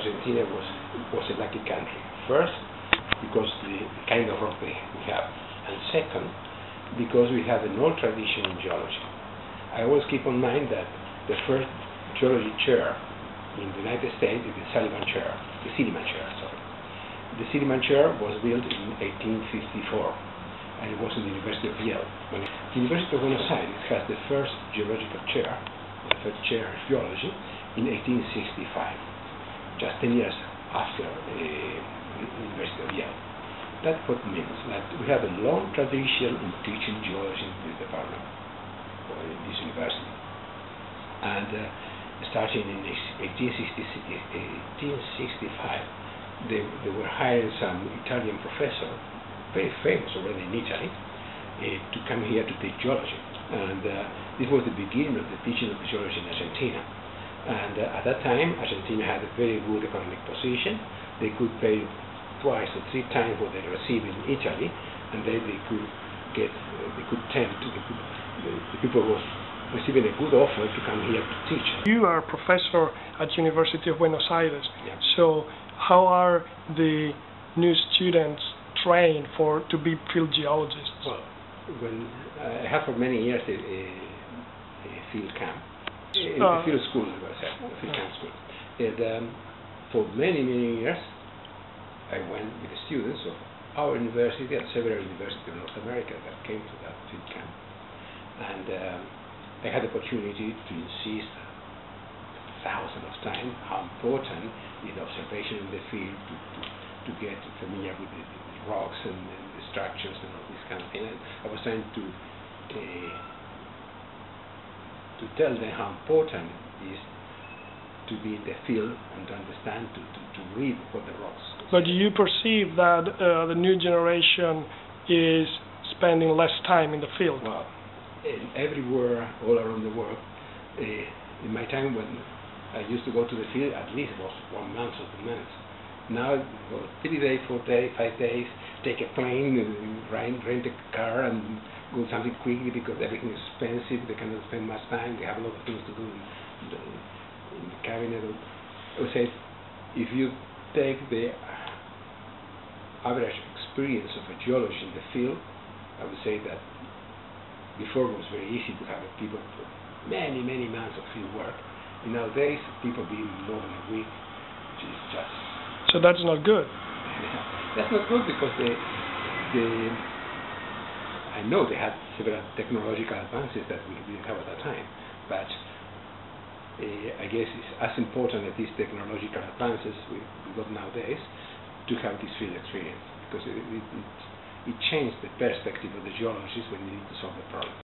Argentina was a lucky country. First, because the kind of rock we have, and second, because we have an old tradition in geology. I always keep in mind that the first geology chair in the United States is the Silliman chair. The The Silliman chair was built in 1854, and it was in the University of Yale. The University of Buenos Aires has the first geological chair, the first chair of geology, in 1865, just 10 years after the University of Yale. That's what it means that we have a long tradition in teaching geology in this department, or in this university. And starting in 1865, they were hiring some Italian professor, very famous already in Italy, to come here to teach geology. And this was the beginning of the teaching of geology in Argentina. And at that time, Argentina had a very good economic position. They could pay twice or three times what they received in Italy, and then they could get, the people was receiving a good offer to come here to teach. You are a professor at University of Buenos Aires. Yeah. So how are the new students trained to be field geologists? Well, when I had for many years a field camp, a field school, a field camp school. And for many years, I went with the students of our university and several universities in North America that came to that field camp. And I had the opportunity to insist thousands of times how important is observation in the field to get familiar with the rocks and the structures and all this kind of thing. And I was trying to tell them how important it is to be in the field and to understand, to read what the rocks. But do you perceive that the new generation is spending less time in the field? Well, everywhere, all around the world, in my time when I used to go to the field, at least it was 1 month or 2 months. Now, 3 days, 4 days, 5 days, take a plane, rent a car, and go something quickly because everything is expensive. They cannot spend much time. They have a lot of things to do in the cabinet. I would say, if you take the average experience of a geologist in the field, I would say that before it was very easy to have people for many months of field work. And nowadays, people being more than a week, which is just... So that's not good. That's not good because I know they had several technological advances that we didn't have at that time, but I guess it's as important as these technological advances we got nowadays to have this field experience, because it changed the perspective of the geologists when they need to solve the problem.